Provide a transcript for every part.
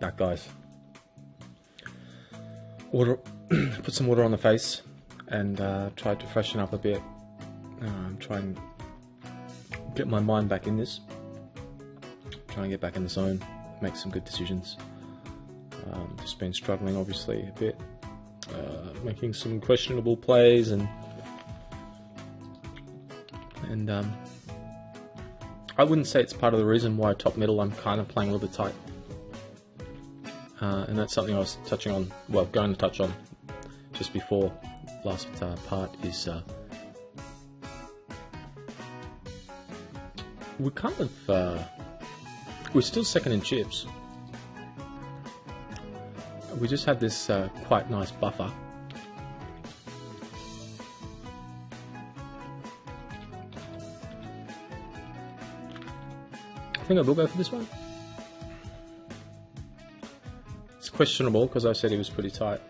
That, guys. Water, put some water on the face and try to freshen up a bit. Try and get my mind back in this. Try and get back in the zone, make some good decisions. Just been struggling, obviously, a bit. Making some questionable plays and I wouldn't say it's part of the reason why top middle I'm kind of playing a little bit tight. And that's something I was touching on, well, going to touch on just before last part is we're kind of we're still second in chips. We just had this quite nice buffer. I think I will go for this one. It's questionable because I said he was pretty tight.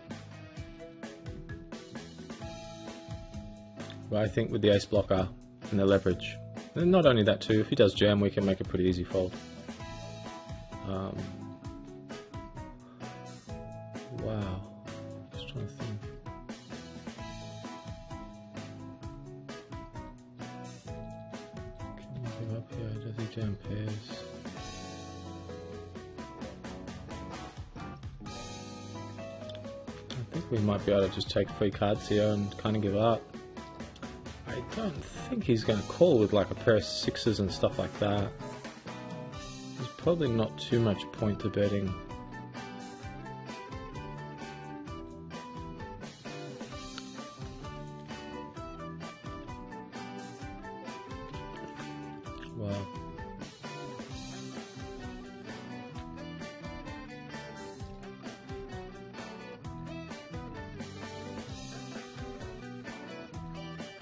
But I think with the ace blocker and the leverage, and not only that too, if he does jam we can make a pretty easy fold. Wow, just trying to think. Can he give up here? Does he jam pairs? I think we might be able to just take free cards here and kind of give up. I don't think he's going to call with like a pair of sixes and stuff like that. There's probably not too much point to betting. Wow.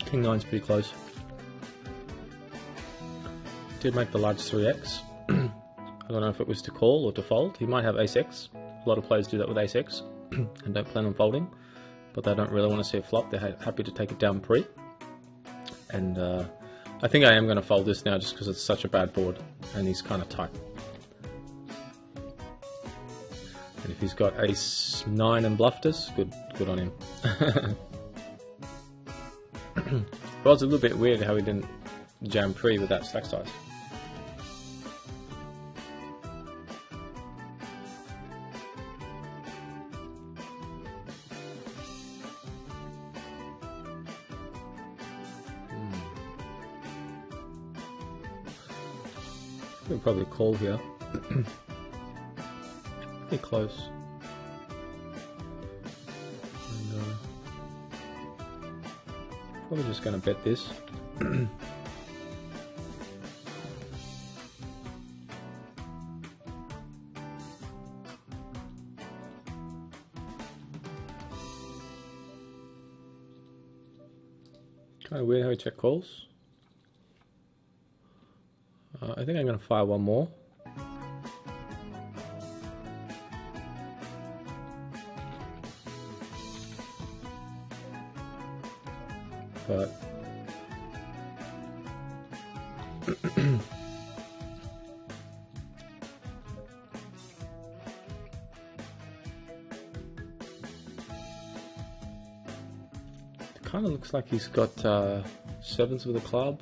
King 9's pretty close. Did make the large 3x. I don't know if it was to call or to fold. He might have ace x. A lot of players do that with ace x and don't plan on folding, but they don't really want to see it flop. They're happy to take it down pre. And I think I am going to fold this now just because it's such a bad board and he's kind of tight. And if he's got ace 9 and bluffed us, good on him. Well, it's a little bit weird how he didn't jam pre with that stack size. We'll probably call here. Pretty close. Probably just going to bet this. Kind of weird how he check calls. I think I'm going to fire one more. But it kind of looks like he's got sevens with a club,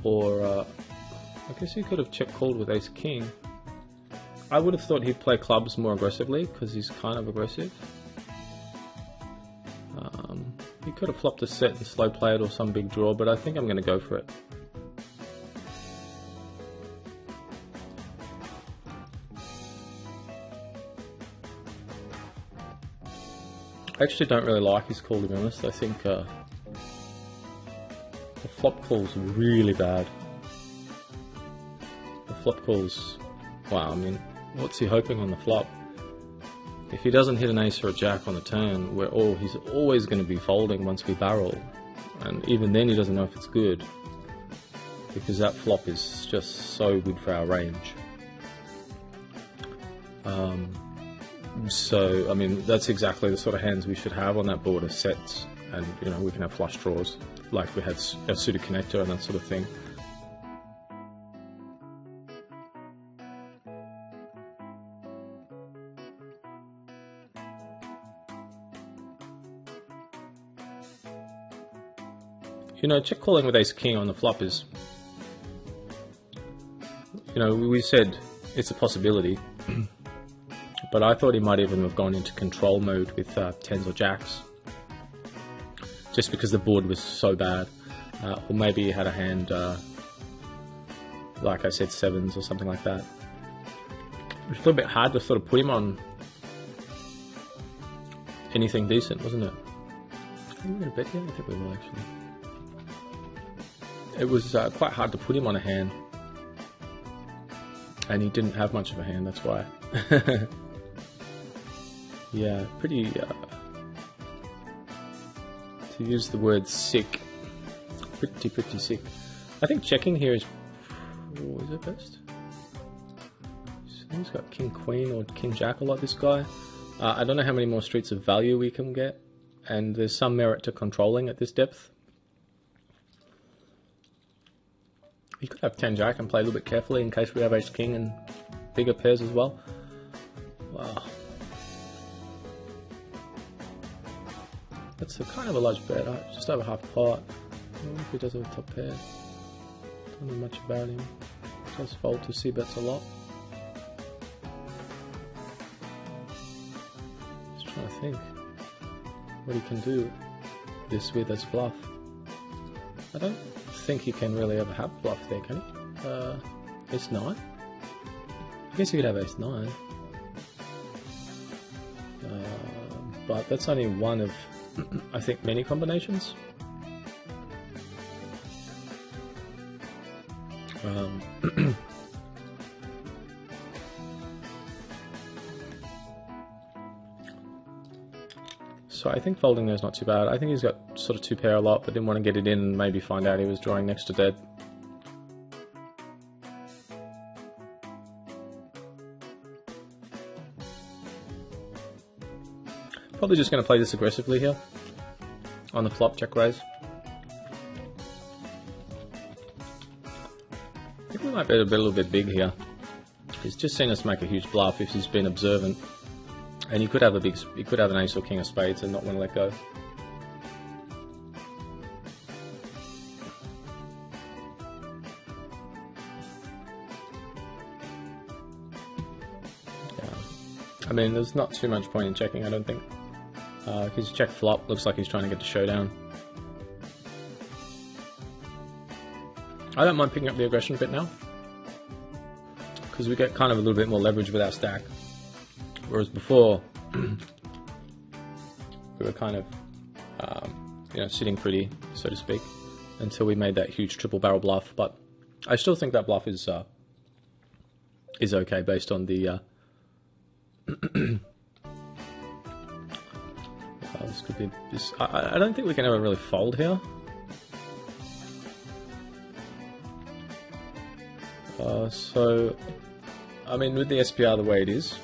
or I guess he could have check called with ace king. I would have thought he'd play clubs more aggressively because he's kind of aggressive. He could have flopped a set and slow played or some big draw, but I think I'm going to go for it. I actually don't really like his call, to be honest. I think the flop call's really bad. The flop call's... wow, I mean, what's he hoping on the flop? If he doesn't hit an ace or a jack on the turn, he's always going to be folding once we barrel. And even then he doesn't know if it's good, because that flop is just so good for our range. So, I mean, that's exactly the sort of hands we should have on that board of sets. And, you know, we can have flush draws, like we had a suited connector and that sort of thing. You know, check calling with ace king on the flop is, you know, we said it's a possibility, but I thought he might even have gone into control mode with tens or jacks, just because the board was so bad, or maybe he had a hand, like I said, sevens or something like that. It was a little bit hard to sort of put him on anything decent, wasn't it? Are we going to bet here? I think we will actually. It was quite hard to put him on a hand, and he didn't have much of a hand, that's why. Yeah, pretty, to use the word sick, pretty sick. I think checking here is it best? He's got king queen or king jack a lot, this guy. I don't know how many more streets of value we can get, and there's some merit to controlling at this depth. You could have 10 jack and play a little bit carefully in case we have ace king and bigger pairs as well. Wow. That's a kind of a large bet, just over half pot. I wonder if he does have a top pair. Don't know much about him. Does fold to C bets a lot. Just trying to think what he can do this with as bluff. I don't think he can really ever have bluff there, can he? Ace 9? I guess he could have ace 9. But that's only one of, I think, many combinations. So I think folding there is not too bad. I think he's got sort of two pair a lot, but didn't want to get it in and maybe find out he was drawing next to dead. Probably just going to play this aggressively here on the flop, check raise. I think we might bet a little bit big here. He's just seen us make a huge bluff if he's been observant. And he could have an ace or king of spades and not want to let go. Yeah. I mean, there's not too much point in checking, I don't think. His check flop looks like he's trying to get to showdown. I don't mind picking up the aggression a bit now, because we get kind of a little bit more leverage with our stack. Whereas before, we were kind of, you know, sitting pretty, so to speak, until we made that huge triple barrel bluff. But I still think that bluff is okay based on the. This could be. I don't think we can ever really fold here. So, I mean, with the SPR the way it is.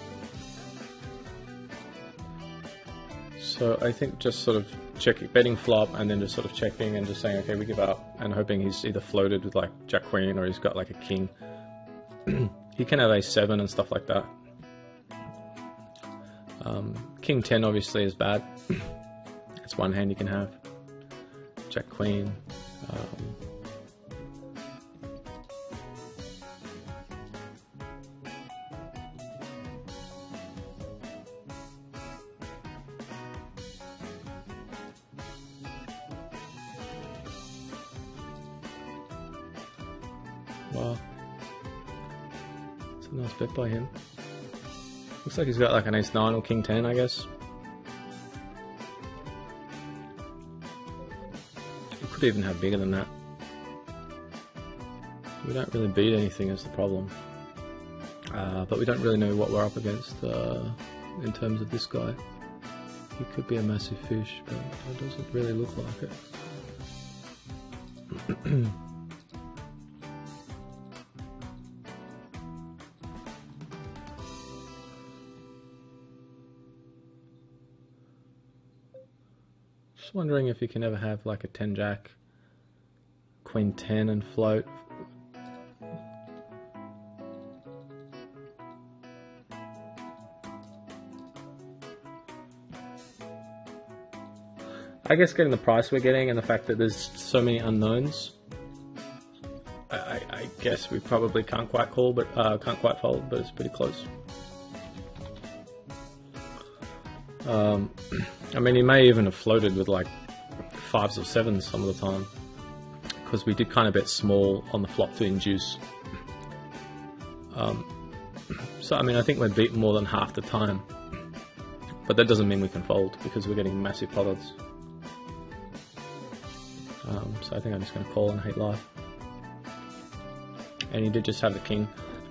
So I think just sort of betting flop and then just sort of checking and just saying, okay, we give up, and hoping he's either floated with like jack queen or he's got like a king. He can have a7 and stuff like that. King 10 obviously is bad. It's one hand you can have. Jack queen. Wow. It's a nice bet by him. Looks like he's got like an ace 9 or king 10, I guess. He could even have bigger than that. We don't really beat anything is the problem. But we don't really know what we're up against in terms of this guy. He could be a massive fish, but it doesn't really look like it. Just wondering if you can ever have like a 10 jack, queen 10 and float. I guess getting the price we're getting and the fact that there's so many unknowns, I guess we probably can't quite call, but can't quite fold, but it's pretty close. I mean, he may even have floated with like 5s or 7s some of the time, because we did kind of bet small on the flop to induce. So I mean, I think we're beaten more than half the time, but that doesn't mean we can fold because we're getting massive pot odds. So I think I'm just going to call and hate life. And he did just have the king,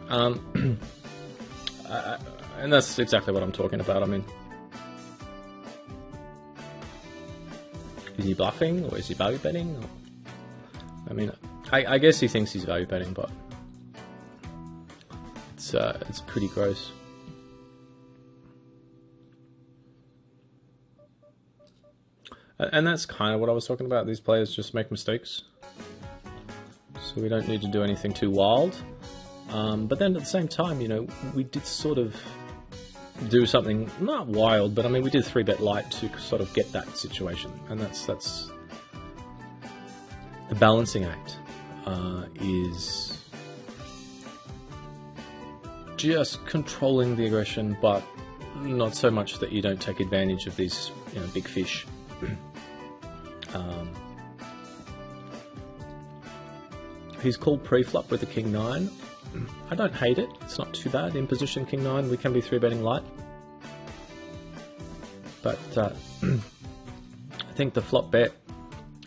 and that's exactly what I'm talking about. I mean, is he bluffing or is he value betting? Or, I mean, I guess he thinks he's value betting, but it's pretty gross. And that's kind of what I was talking about. These players just make mistakes, so we don't need to do anything too wild. But then at the same time, you know, we did sort of do something not wild, but I mean, we did 3-bet light to sort of get that situation, and that's the balancing act. Is just controlling the aggression, but not so much that you don't take advantage of these, you know, big fish. He's called pre-flop with the king 9. I don't hate it. It's not too bad. In position king 9, we can be 3-betting light. But I think the flop bet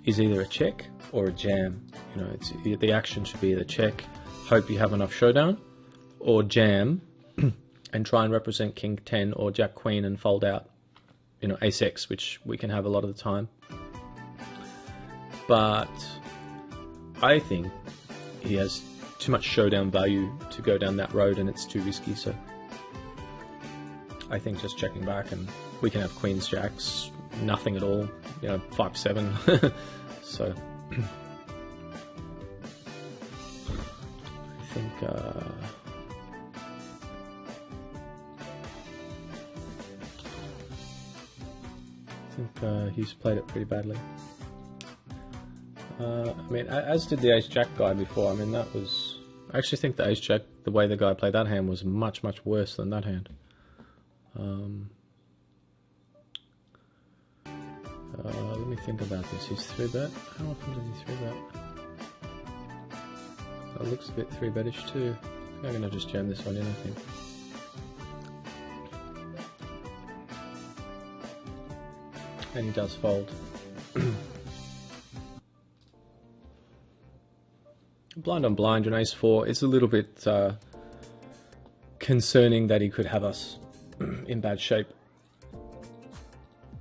is either a check or a jam. You know, the action should be either check, hope you have enough showdown, or jam and try and represent king 10 or jack queen and fold out, you know, ace x, which we can have a lot of the time. But I think he has too much showdown value to go down that road, and it's too risky. So I think just checking back, and we can have queens, jacks, nothing at all, you know, 5-7. So I think he's played it pretty badly. I mean, as did the ace-jack guy before. I mean, that was... I actually think the ace-jack, the way the guy played that hand, was much, much worse than that hand. Let me think about this. He's 3-bet. How often does he 3-bet? That looks a bit 3-bettish too. I'm going to just jam this one in, I think. And he does fold. Blind on blind and ace 4. It's a little bit concerning that he could have us in bad shape,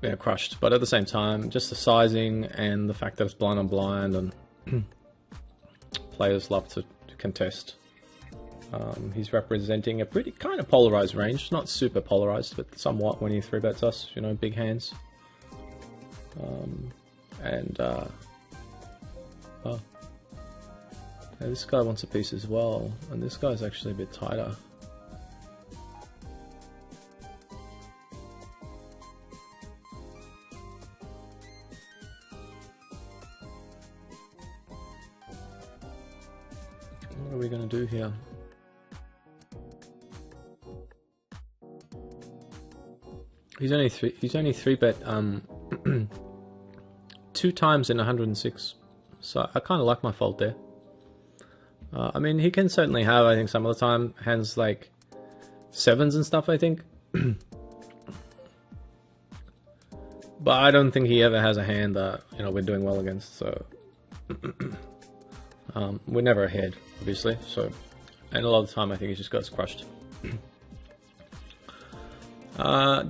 you know, crushed. But at the same time, just the sizing and the fact that it's blind on blind, and players love to contest. He's representing a pretty kind of polarized range, not super polarized, but somewhat when he 3-bets us, you know, big hands. Yeah, this guy wants a piece as well, and this guy's actually a bit tighter. What are we going to do here? He's only 3-bet 2 times in 106, so I kind of like my fold there. I mean, he can certainly have, I think, some of the time, hands like 7s and stuff, I think. But I don't think he ever has a hand that, you know, we're doing well against, so... we're never ahead, obviously, so... And a lot of the time, I think he just got us crushed.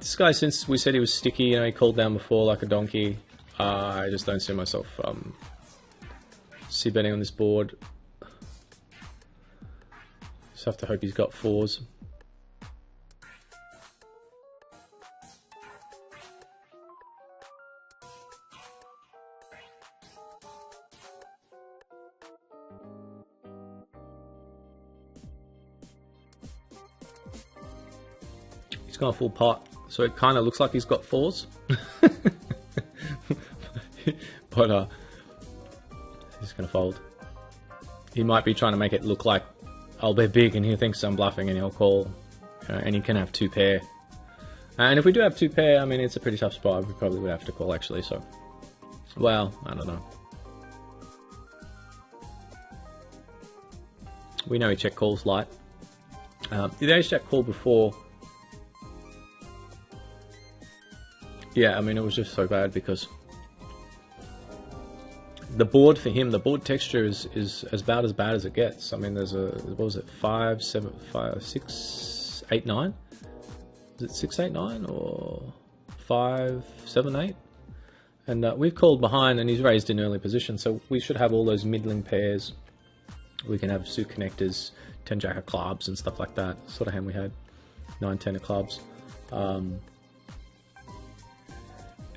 This guy, since we said he was sticky, you know, he called down before like a donkey. I just don't see myself c-betting on this board. Just have to hope he's got 4s. He's gone full pot, so it kind of looks like he's got 4s. but he's going to fold. He might be trying to make it look like I'll be big and he thinks I'm bluffing and he'll call. And he can have 2 pair. And if we do have 2 pair, I mean, it's a pretty tough spot. We probably would have to call, actually, so... Well, I don't know. We know he check calls light. The ace-jack call before... Yeah, I mean, it was just so bad because... The board for him, the board texture is about as bad as it gets. I mean, there's a... What was it? 5, 7, 5, 6, 8, 9? Is it 6, 8, 9? Or 5, 7, 8? And we've called behind and he's raised in early position, so we should have all those middling pairs. We can have suit connectors, 10 jack of clubs and stuff like that. Sort of hand we had, 9, 10 of clubs. And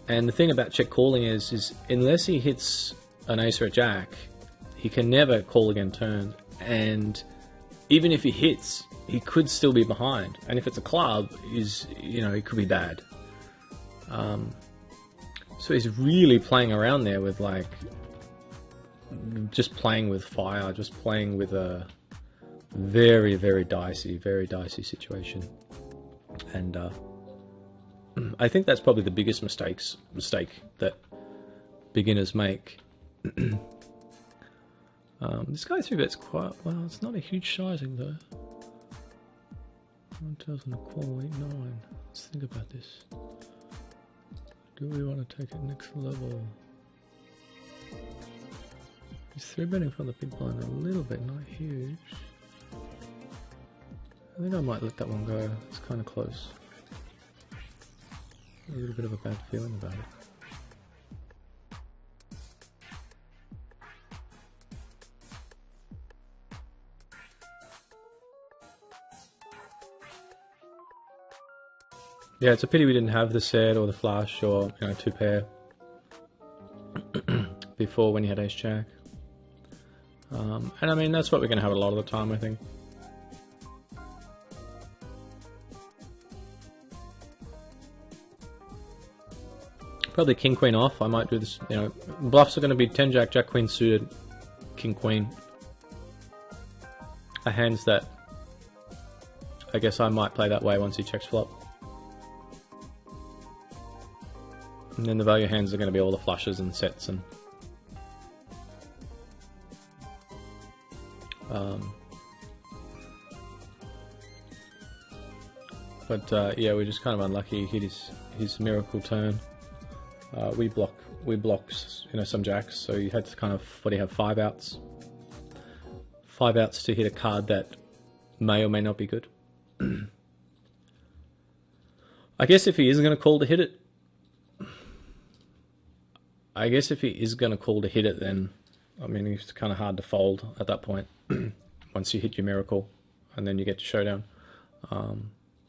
the thing about check calling is unless he hits an ace or a jack, he can never call again turn. And even if he hits, he could still be behind. And if it's a club, it could be bad. So he's really playing around there with like, just playing with fire, just playing with a very, very dicey situation. And I think that's probably the biggest mistake that beginners make. This guy 3-bet's quite, well, it's not a huge sizing though. 1,000 a call, 8, 9. Let's think about this. Do we want to take it next level? He's 3-betting from the big blind a little bit, not huge. I think I might let that one go. It's kind of close. A little bit of a bad feeling about it. Yeah, it's a pity we didn't have the set or the flush or 2 pair before when he had ace jack. And I mean that's what we're going to have a lot of the time, I think. Probably king queen off. I might do this. Bluffs are going to be 10 jack, jack queen suited, king queen. A hands that I guess I might play that way once he checks flop. And then the value hands are going to be all the flushes and sets and yeah, we're just kind of unlucky. He hit his miracle turn. We blocked some jacks, so you had to kind of 5 outs. 5 outs to hit a card that may or may not be good. I guess if he is going to call to hit it, then I mean it's kind of hard to fold at that point. Once you hit your miracle, and then you get to showdown.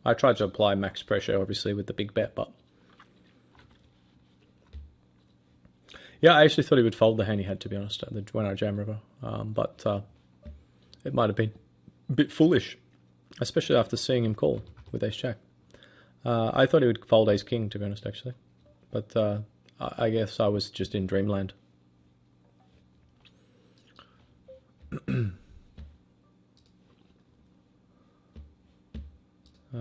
I tried to apply max pressure, obviously, with the big bet, but yeah, I actually thought he would fold the hand he had, to be honest, when I jam river. But it might have been a bit foolish, especially after seeing him call with ace jack. I thought he would fold ace king, to be honest, actually, but I guess I was just in dreamland.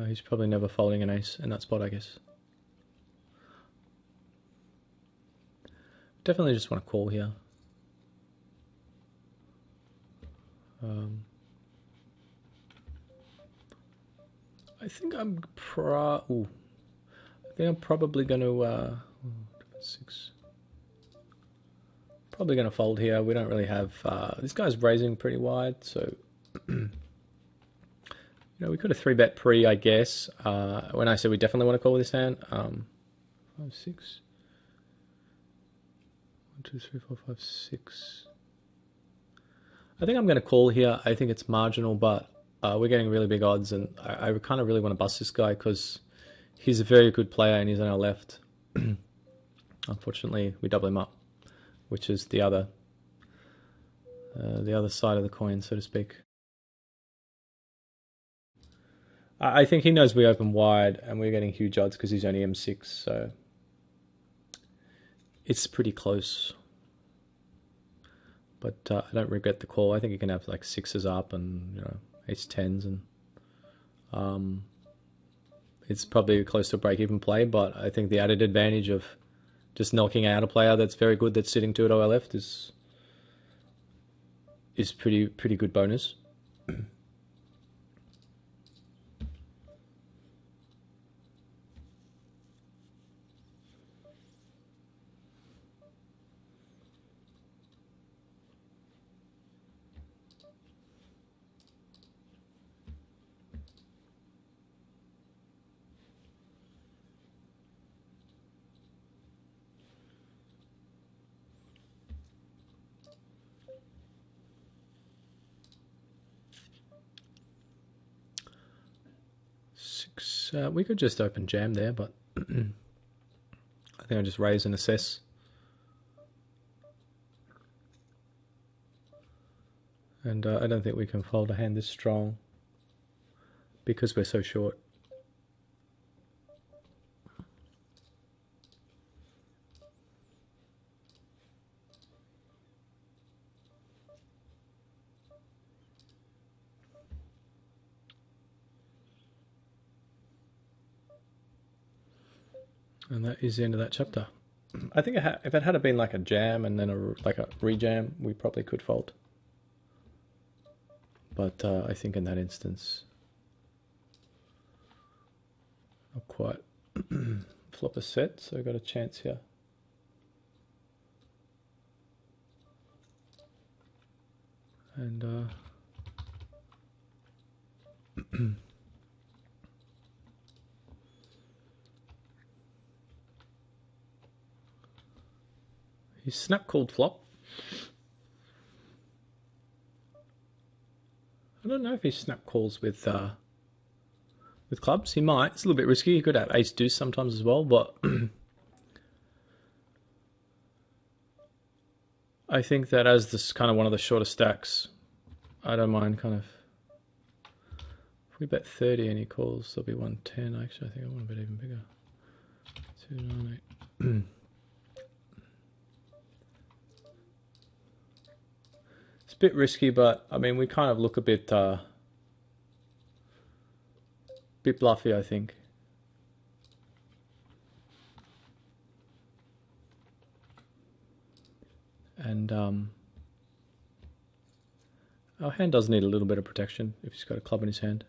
He's probably never folding an ace in that spot, I guess. Definitely just want to call here. I think I'm probably going to 6. Probably going to fold here. We don't really have this guy's raising pretty wide, so we could have 3-bet pre, I guess. When I said we definitely want to call with this hand, 5, 6. 1, 2, 3, 4, 5, 6. I think I'm going to call here. I think it's marginal, but we're getting really big odds, and I kind of really want to bust this guy because he's a very good player and he's on our left. Unfortunately, we double him up, which is the other side of the coin, so to speak. I think he knows we open wide and we're getting huge odds because he's only M6, so it's pretty close. But I don't regret the call. I think you can have like sixes up and, you know, ace tens, and it's probably close to a break-even play. But I think the added advantage of just knocking out a player that's very good, that's sitting 2 at OR left, is pretty good bonus. We could just open jam there, but I think I'll just raise and assess. And I don't think we can fold a hand this strong because we're so short. And that is the end of that chapter. I think if it had been like a jam and then like a rejam, we probably could fold. But I think in that instance, not quite. Flop a set, so I've got a chance here. And he snap called flop. I don't know if he snap calls with clubs. He might. It's a little bit risky. He could have ace deuce sometimes as well, but I think that as this kind of one of the shorter stacks, I don't mind kind of. If we bet 30 and he calls, there'll be 110. Actually, I think I want to bet even bigger. 298. It's a bit risky, but I mean, we kind of look a bit bluffy, I think. And our hand does need a little bit of protection if he's got a club in his hand.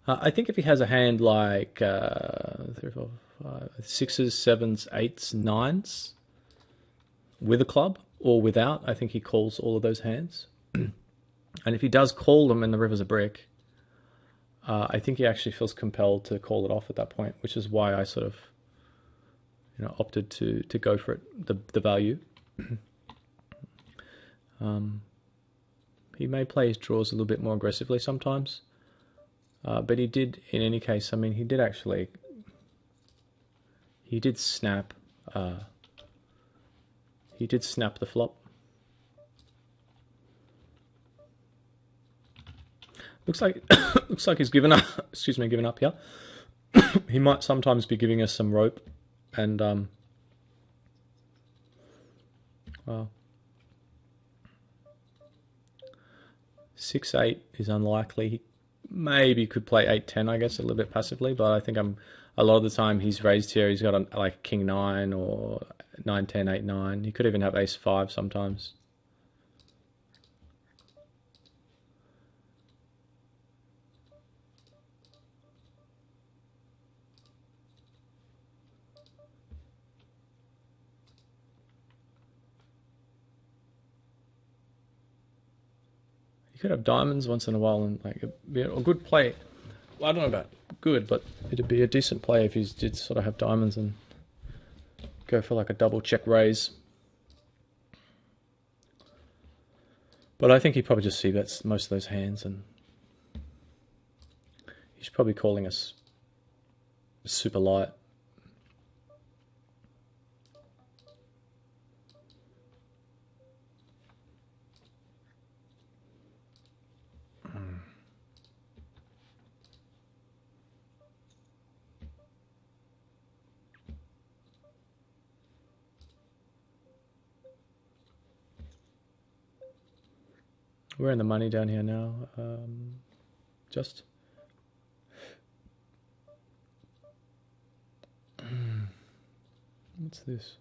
I think if he has a hand like 3, 4, 5, 6s, 7s, 8s, 9s with a club or without, I think he calls all of those hands. And if he does call them and the river's a brick, I think he actually feels compelled to call it off at that point, which is why I sort of, you know, opted to go for it, the value. He may play his draws a little bit more aggressively sometimes, but he did, in any case, I mean, he did snap. He did snap the flop. Looks like he's given up. Excuse me, given up here. He might sometimes be giving us some rope, and well, 6-8 is unlikely. He maybe could play 8-10, I guess, a little bit passively, but I think a lot of the time he's raised here. He's got like King 9 or 9-10, 8-9. He could even have Ace 5 sometimes. You could have diamonds once in a while and like be a good play. Well, I don't know about good, but it'd be a decent play if you did sort of have diamonds and go for like a double check raise. But I think he probably just c-bets most of those hands, and he's probably calling us super light. We're in the money down here now. Just. What's this?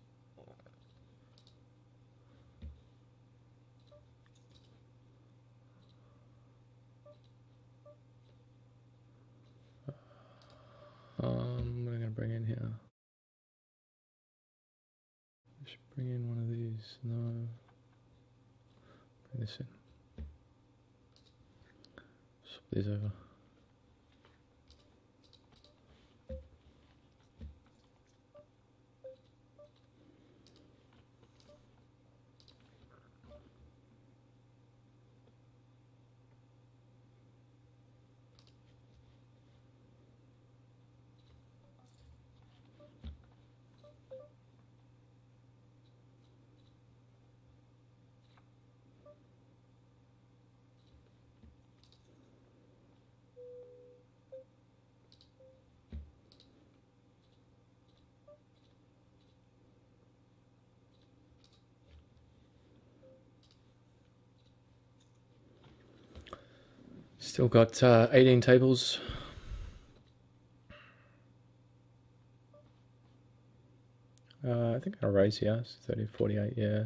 What am I going to bring in here? I should bring in one of these. No. Bring this in. Swap these over. Still got 18 tables. I think I'll raise here. 30, 48, yeah.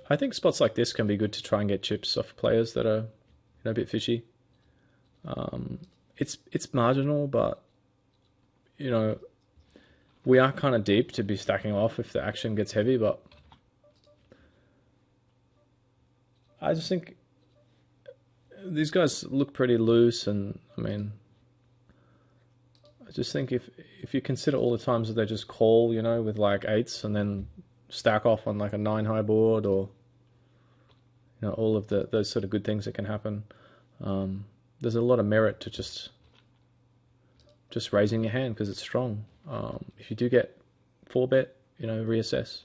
I think spots like this can be good to try and get chips off players that are a bit fishy. It's marginal, but we are kind of deep to be stacking off if the action gets heavy. But I just think these guys look pretty loose, and I mean, I just think if you consider all the times that they just call, with like 8s and then stack off on like a 9 high board, or all of those sort of good things that can happen. There's a lot of merit to just raising your hand because it's strong. If you do get 4-bet, reassess.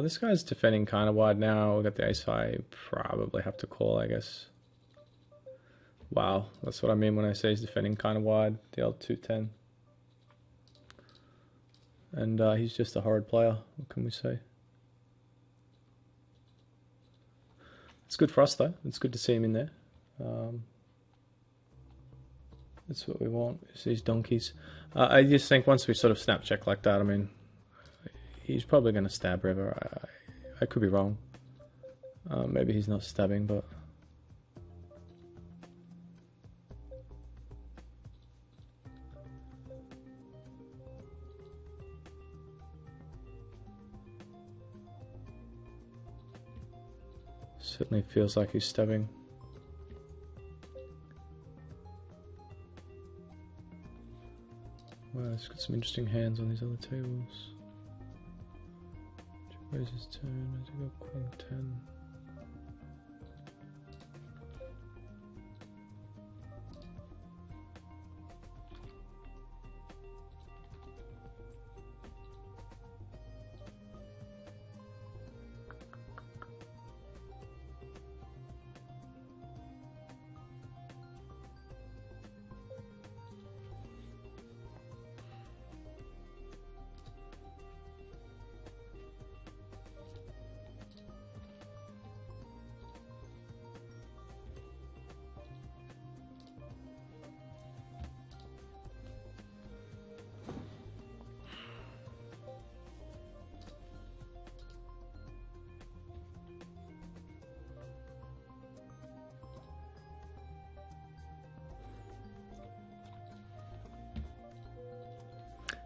This guy's defending kind of wide now. We've got the ace high. Probably have to call, I guess. Wow, that's what I mean when I say he's defending kind of wide. The old 210. And he's just a horrid player. What can we say? It's good for us, though. It's good to see him in there. That's what we want, is these donkeys. I just think once we sort of snap check like that, I mean, he's probably going to stab river. I could be wrong. Maybe he's not stabbing, but... certainly feels like he's stabbing. Wow, he's got some interesting hands on these other tables. Where's his turn? Has he got Queen 10?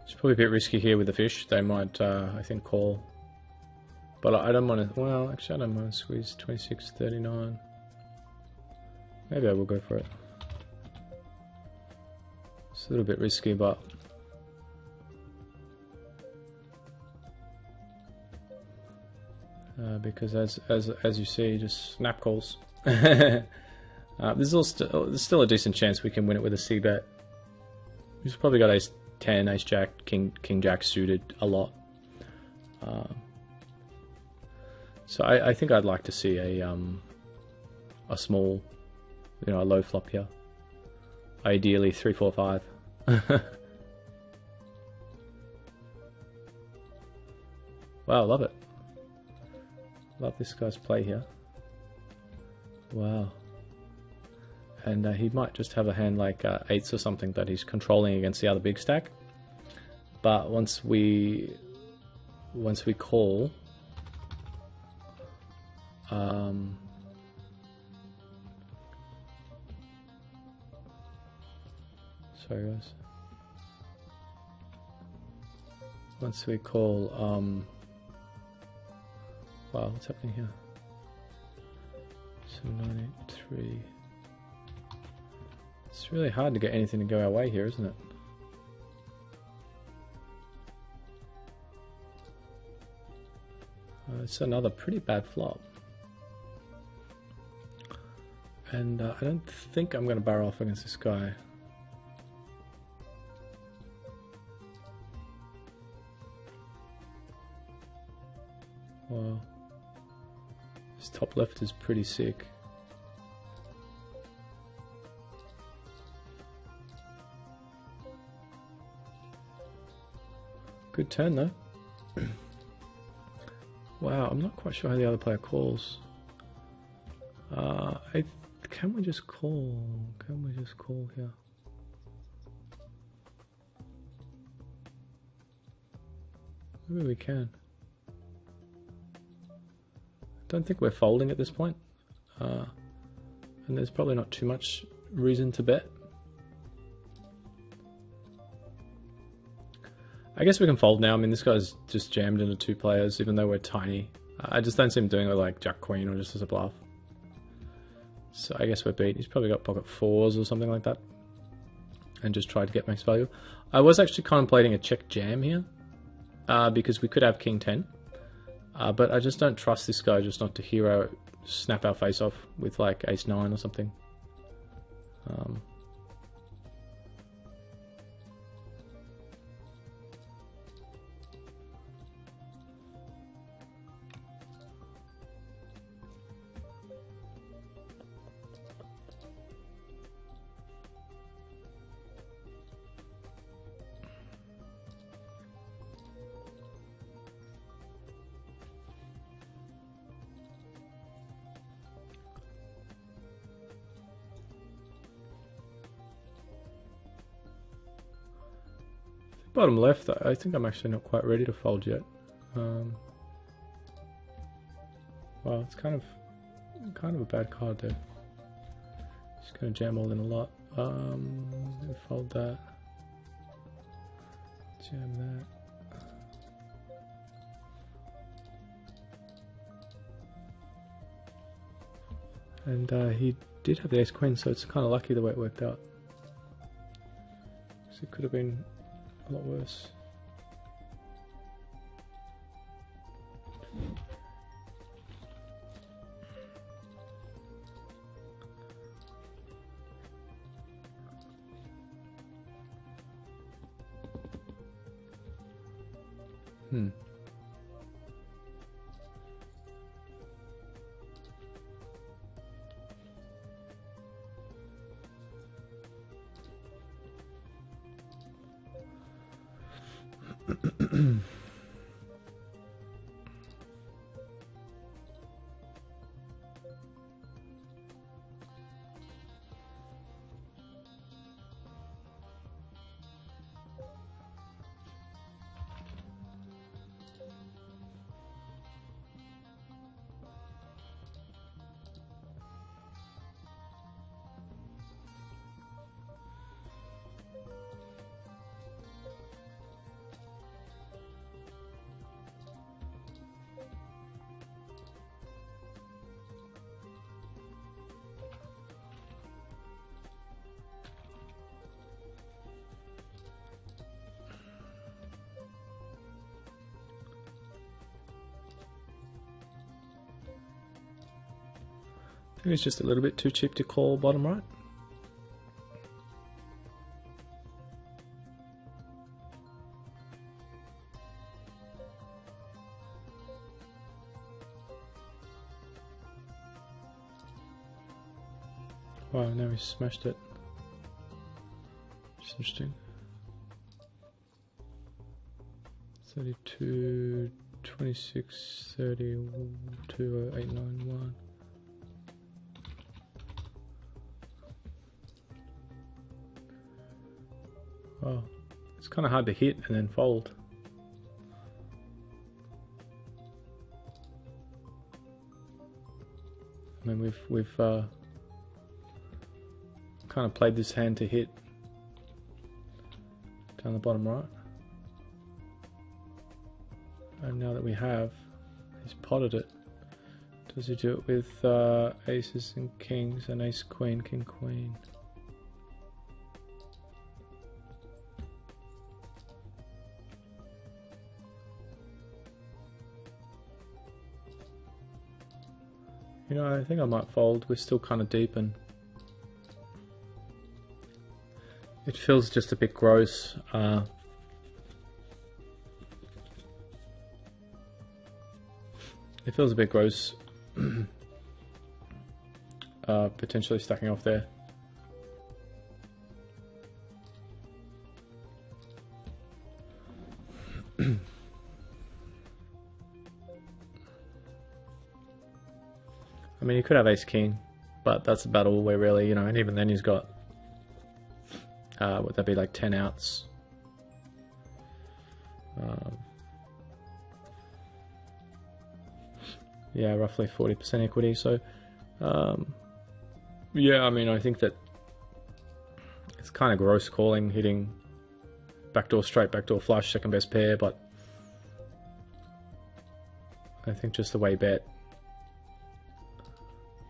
It's probably a bit risky here with the fish. They might, I think, call. But I don't want to... Well, actually, I don't want to squeeze 26, 39. Maybe I will go for it. It's a little bit risky, but... because as you see, just snap calls. There's still a decent chance we can win it with a C-bet. We've probably got ace 10, ace jack, king jack suited a lot. So I think I'd like to see a small, a low flop here. Ideally 3, 4, 5. Wow, love it. Love this guy's play here. Wow. And he might just have a hand like eights or something that he's controlling against the other big stack. But once we call, sorry guys. Once we call, wow, what's happening here? 7983. It's really hard to get anything to go our way here, isn't it? It's another pretty bad flop. And I don't think I'm going to barrel off against this guy. Wow. This top left is pretty sick. Good turn though. Wow, I'm not quite sure how the other player calls. Can we just call? Can we just call here? Maybe we can. Don't think we're folding at this point. And there's probably not too much reason to bet. I guess we can fold now. I mean, this guy's just jammed into 2 players, even though we're tiny. I just don't see him doing it like Jack Queen or just as a bluff. So I guess we're beat. He's probably got pocket 4s or something like that. And just tried to get max value. I was actually contemplating a check jam here. Because we could have King 10. But I just don't trust this guy just not to hero snap our face off with like Ace 9 or something. Bottom left, I think I'm actually not quite ready to fold yet. Well, it's kind of a bad card there. Just gonna jam all in a lot. Fold that. Jam that. And he did have the ace queen, so it's kind of lucky the way it worked out. So it could have been a lot worse. I think it's just a little bit too cheap to call bottom right. Wow, now he's smashed it. interesting. 32, 26, 32, 8, 9, 1. Oh, it's kind of hard to hit and then fold. I mean, we've kind of played this hand to hit down the bottom right, and now that we have, he's potted it. Does he do it with aces and kings and ace queen, king queen? You know, I think I might fold. We're still kind of deep and it feels just a bit gross. It feels a bit gross potentially stacking off there. I mean, he could have ace king, but that's about all we're really, you know, and even then he's got, would that be like 10 outs? Yeah, roughly 40% equity. So, yeah, I mean, I think that it's kind of gross calling, hitting backdoor straight, backdoor flush, second best pair, but I think just the way bet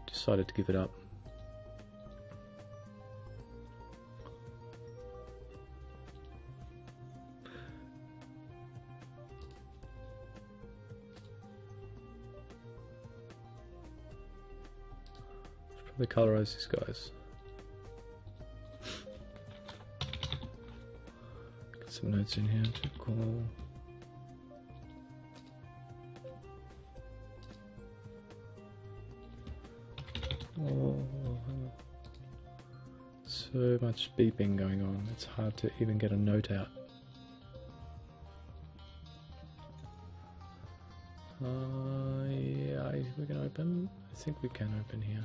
decided to give it up. Should probably colorize these guys. Get some notes in here to call. Oh, so much beeping going on, it's hard to even get a note out. Yeah, we can open. I think we can open here.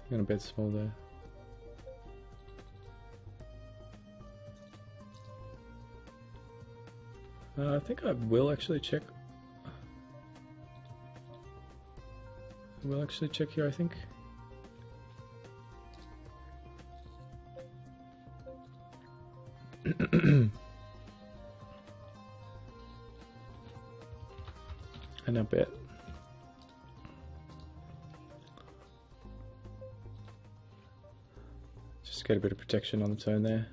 I'm gonna bet small there. I think I will actually check. I will actually check here, I think. And I bet. Just get a bit of protection on the turn there.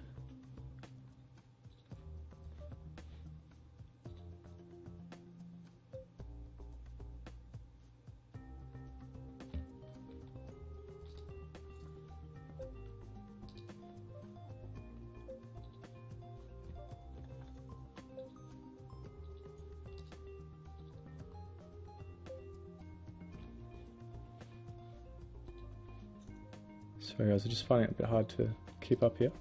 Sorry guys, I'm just finding it a bit hard to keep up here.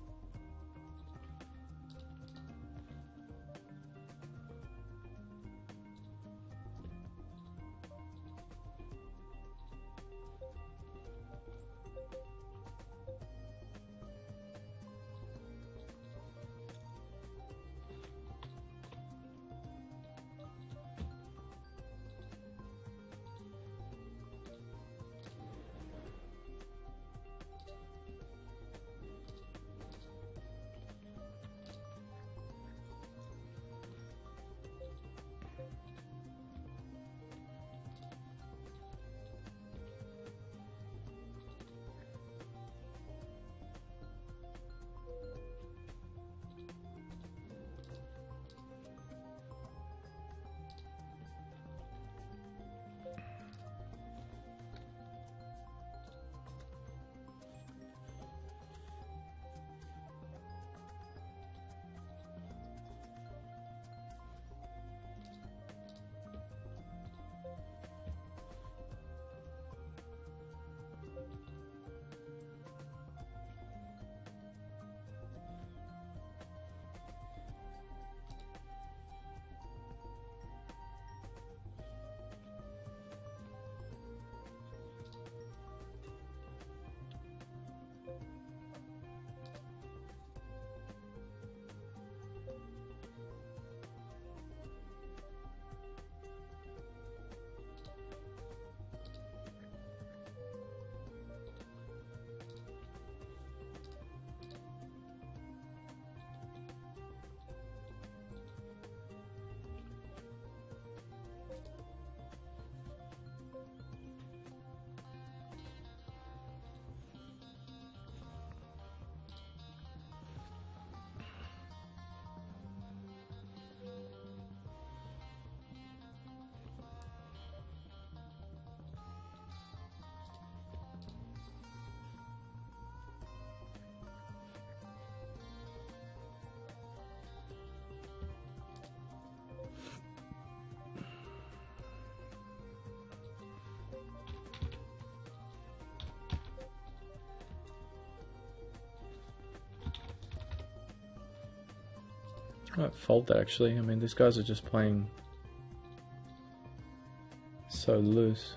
I might fold that actually. I mean, these guys are just playing so loose.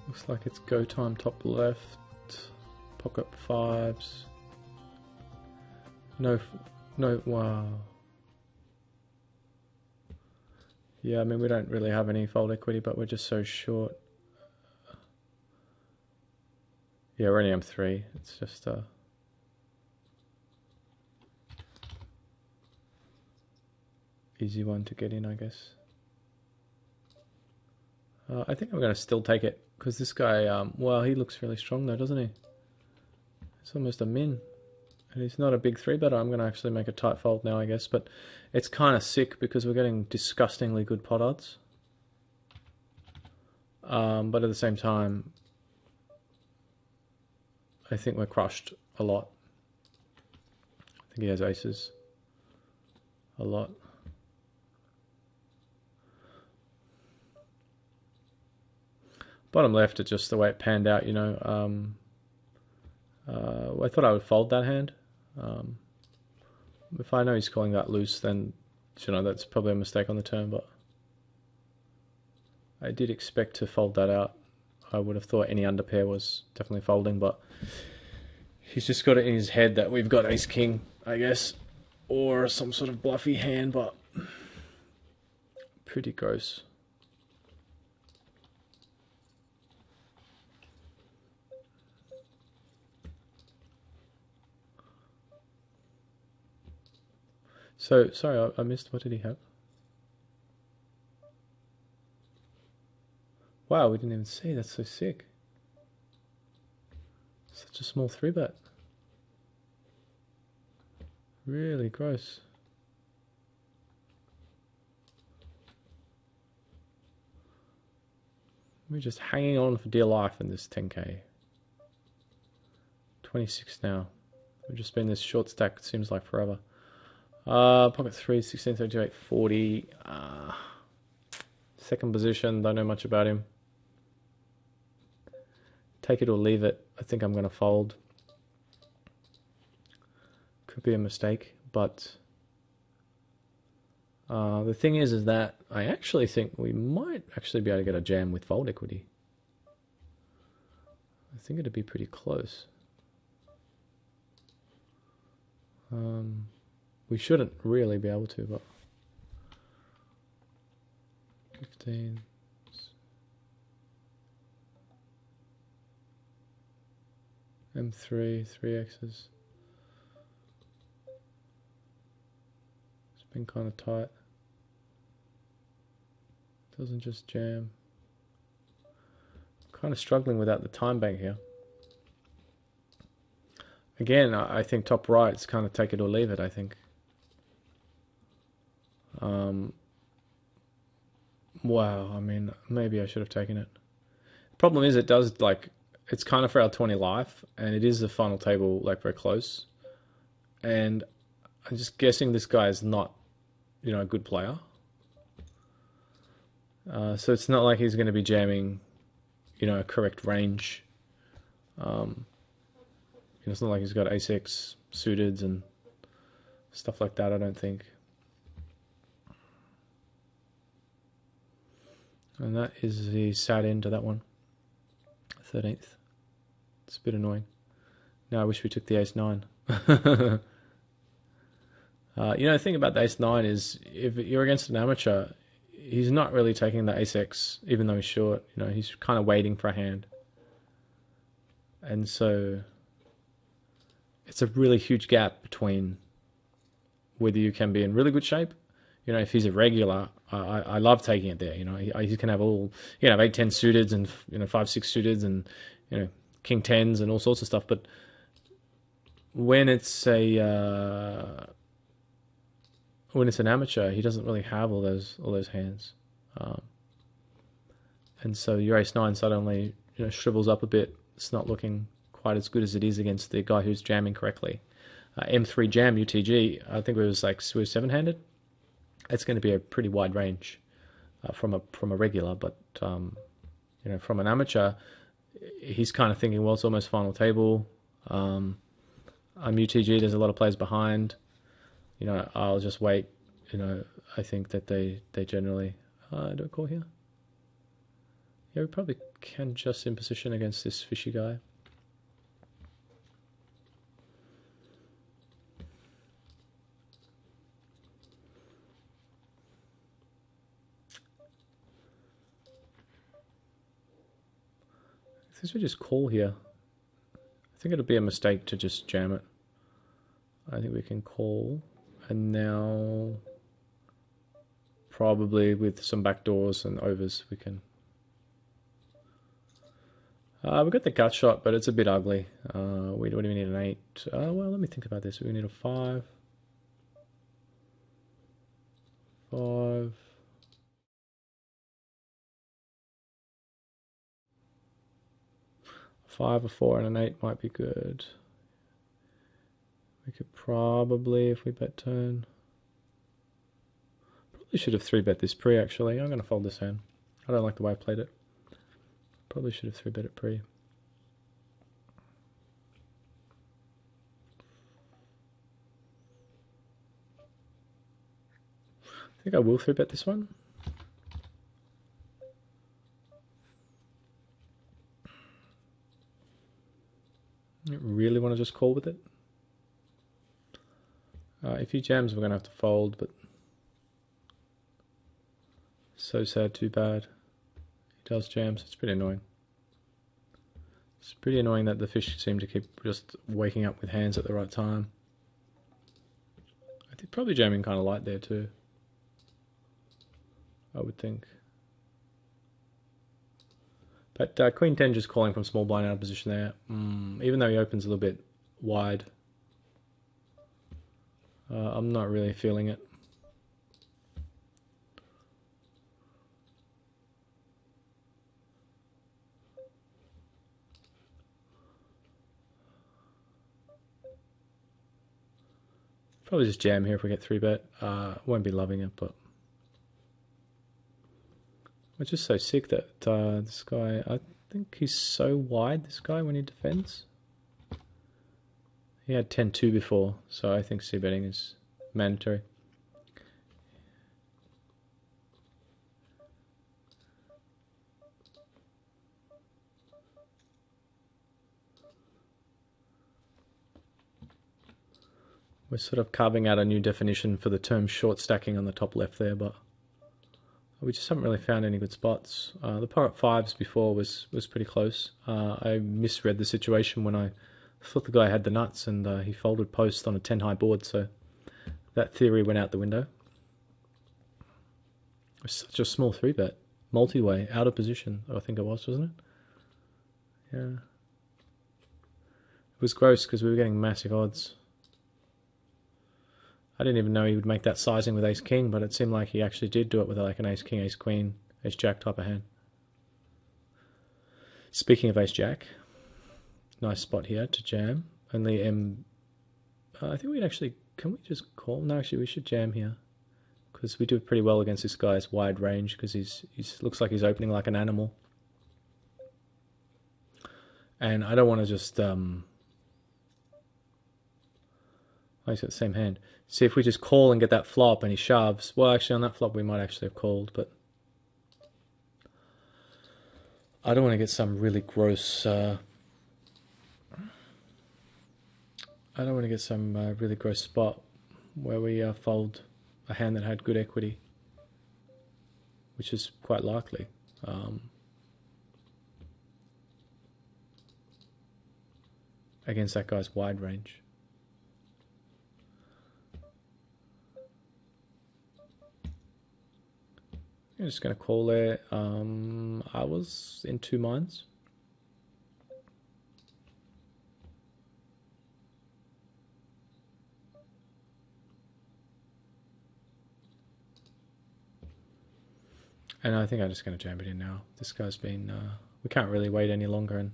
Looks like it's go time top left, pocket fives. No, wow. Yeah, I mean, we don't really have any fold equity, but we're just so short. Yeah, we're only M3. It's just easy one to get in, I guess. I think I'm going to still take it, because this guy, well, he looks really strong though, doesn't he? It's almost a min. And he's not a big 3-better. I'm going to actually make a tight fold now, I guess. But it's kind of sick because we're getting disgustingly good pot odds. But at the same time, I think we're crushed a lot. I think he has aces a lot. Bottom left, it's just the way it panned out, you know. I thought I would fold that hand. If I know he's calling that loose, then, you know, that's probably a mistake on the turn, but I did expect to fold that out. I would have thought any underpair was definitely folding, but he's just got it in his head that we've got ace-king, I guess, or some sort of bluffy hand, but pretty gross. So, sorry, I missed, what did he have? Wow, we didn't even see, that's so sick. Such a small 3-bet. Really gross. We're just hanging on for dear life in this 10k. 26 now. We've just been this short stack, it seems like forever. Pocket 3, 16, 32, 8, 40. Second position, don't know much about him. Take it or leave it. I think I'm going to fold. Could be a mistake, but the thing is that I actually think we might actually be able to get a jam with fold equity. I think it'd be pretty close. We shouldn't really be able to, but 15. M3, 3x's. It's been kind of tight. Doesn't just jam. Kind of struggling without the time bank here. Again, I think top right's kind of take it or leave it, I think. Wow, I mean, maybe I should have taken it. The problem is it does, like, it's kind of for our 20 life, and it is the final table, like, very close. And I'm just guessing this guy is not, you know, a good player. So it's not like he's going to be jamming, you know, a correct range. You know, it's not like he's got ace-x suited and stuff like that, I don't think. And that is the sad end to that one. 13th. It's a bit annoying. Now I wish we took the ace-9. You know, the thing about the ace-9 is if you're against an amateur, he's not really taking the ace-x, even though he's short. You know, he's kind of waiting for a hand. And so it's a really huge gap between whether you can be in really good shape. You know, if he's a regular, I love taking it there. You know, he can have all, you know, 8-10 suited and, you know, 5-6 suited and, you know, king 10s and all sorts of stuff. But when it's a when it's an amateur, he doesn't really have all those hands, and so your ace-9 suddenly, you know, shrivels up a bit. It's not looking quite as good as it is against the guy who's jamming correctly. M3 jam UTG, I think it was like we were seven-handed. It's going to be a pretty wide range from a regular, but from an amateur, he's kind of thinking, well, it's almost final table. I'm UTG. There's a lot of players behind. I'll just wait. I think that they generally do a call here. Yeah, we probably can just in position against this fishy guy. I think we just call here. I think it'll be a mistake to just jam it. I think we can call, and now probably with some backdoors and overs we can. We've got the gut shot, but it's a bit ugly. We don't even need an 8. Well, let me think about this. We need a 5. 5. A 4, and an 8 might be good. We could probably, if we bet turn, probably should have 3-bet this pre actually. I'm going to fold this hand. I don't like the way I played it. Probably should have 3-bet it pre. I think I will 3-bet this one. I really want to just call with it. If he jams, we're going to have to fold, but so sad, too bad. He does jam, so it's pretty annoying. It's pretty annoying that the fish seem to keep just waking up with hands at the right time. I think probably jamming kind of light there too, I would think. But Queen 10 just calling from small blind out of position there. Even though he opens a little bit wide, I'm not really feeling it. Probably just jam here if we get 3-bet. Won't be loving it, but it's just so sick that this guy, I think he's so wide, this guy, when he defends. He had 10-2 before, so I think c-betting is mandatory. We're sort of carving out a new definition for the term short stacking on the top left there, but we just haven't really found any good spots. The pocket 5s before was pretty close. I misread the situation when I thought the guy had the nuts, and he folded post on a 10-high board, so that theory went out the window. It was such a small 3-bet. Multi-way, out of position, I think it was, wasn't it? Yeah. It was gross because we were getting massive odds. I didn't even know he would make that sizing with ace-king, but it seemed like he actually did do it with like an ace-king, ace-queen, ace-jack type of hand. Speaking of ace-jack, nice spot here to jam. Only I think we'd actually, can we just call? No, actually we should jam here, because we do pretty well against this guy's wide range, because he's looks like he's opening like an animal. And I don't want to just he's got the same hand. See, if we just call and get that flop and he shoves, well, actually on that flop we might actually have called, but I don't want to get some really gross really gross spot where we fold a hand that had good equity, which is quite likely. Against that guy's wide range. I'm just going to call there. I was in 2 minds. And I think I'm just going to jam it in now. This guy's been... we can't really wait any longer, and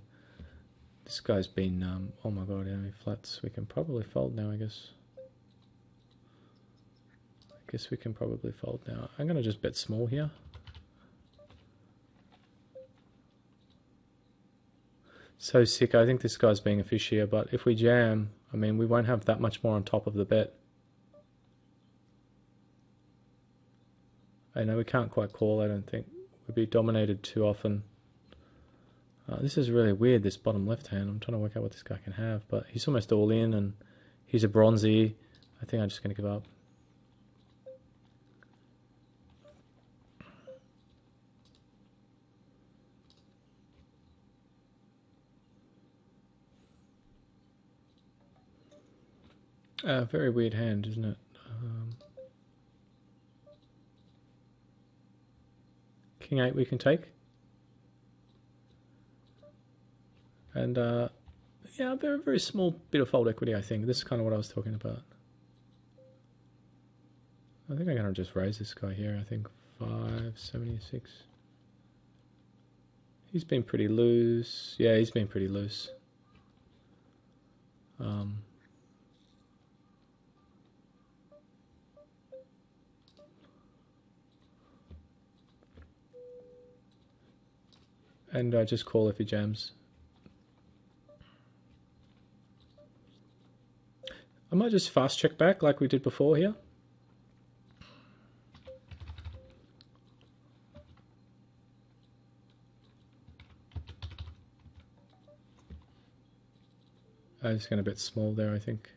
This guy's been, oh my god, how many flats? We can probably fold now, I guess. I guess we can probably fold now. I'm going to just bet small here. So sick. I think this guy's being a fish here, but if we jam, I mean, we won't have that much more on top of the bet. I know we can't quite call, I don't think. We'll be dominated too often. This is really weird, this bottom left hand. I'm trying to work out what this guy can have, but he's almost all in, and he's a bronzy. I think I'm just going to give up. Very weird hand, isn't it? King 8 we can take. And yeah, a very, very small bit of fold equity, I think. This is kind of what I was talking about. I think I'm going to just raise this guy here. I think 576. He's been pretty loose. Yeah, he's been pretty loose. And I just call if he jams. I might just fast check back like we did before here. I'm just going to bet small there, I think.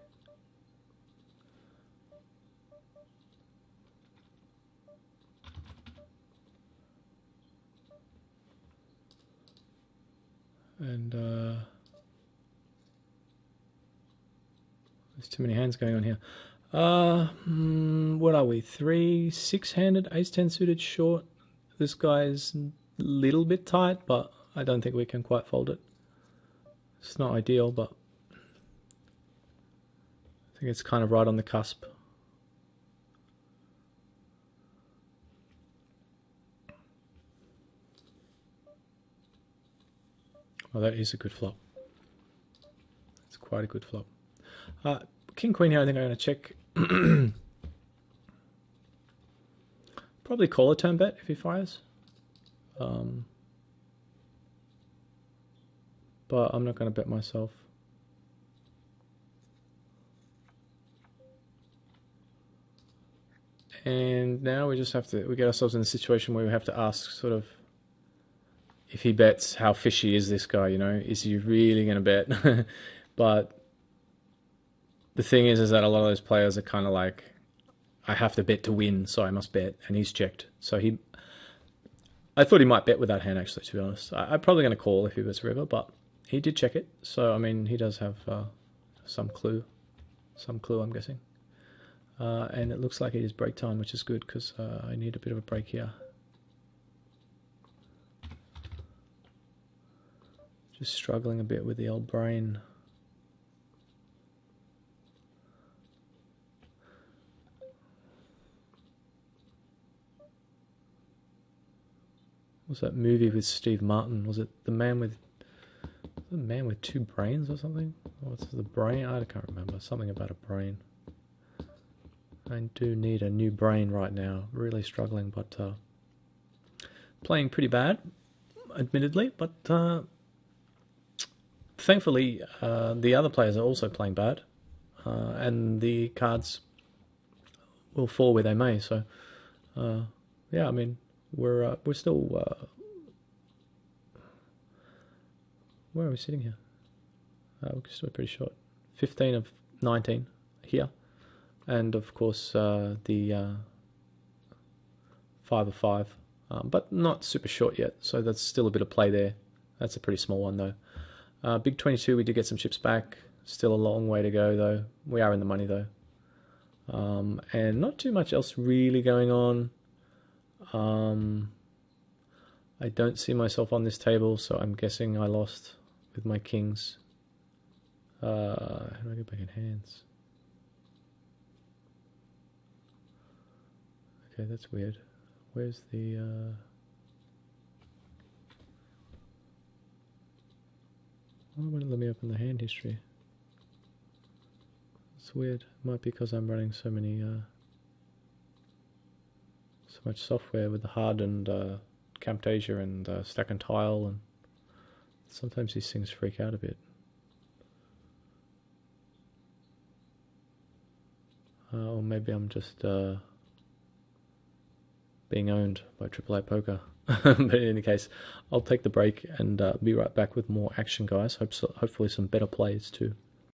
And there's too many hands going on here. What are we? 3 6-handed, ace-10 suited short. This guy's a little bit tight, but I don't think we can quite fold it. It's not ideal, but I think it's kind of right on the cusp. Oh, that is a good flop. It's quite a good flop. King Queen here, I think I'm going to check. Probably call a turn bet if he fires. But I'm not going to bet myself. And now we just have to, we get ourselves in a situation where we have to ask sort of, if he bets, how fishy is this guy, you know? Is he really going to bet? But the thing is that a lot of those players are kind of like, I have to bet to win, so I must bet, and he's checked. So I thought he might bet with that hand, actually, to be honest. I'm probably going to call if he bets river, but he did check it. So, I mean, he does have some clue, I'm guessing. And it looks like it is break time, which is good, because I need a bit of a break here. Just struggling a bit with the old brain. What was that movie with Steve Martin? Was it The Man with Two Brains or something? What's the brain? I can't remember. Something about a brain. I do need a new brain right now. Really struggling, but playing pretty bad, admittedly. But thankfully, the other players are also playing bad, and the cards will fall where they may. So, yeah, I mean, we're still. Where are we sitting here? We're still pretty short. 15 of 19 here, and of course the 5 of 5, but not super short yet. So that's still a bit of play there. That's a pretty small one though. Big 22, we did get some chips back. Still a long way to go though. We are in the money though. And not too much else really going on. I don't see myself on this table, so I'm guessing I lost with my kings. How do I get back in hands? Okay, that's weird. Where's the... Why won't it let me open the hand history? It's weird. It might be because I'm running so much software with the HUD and Camtasia and Stack and Tile, and sometimes these things freak out a bit. Or maybe I'm just being owned by AAA Poker. But in any case, I'll take the break and be right back with more action, guys. Hopefully some better plays too.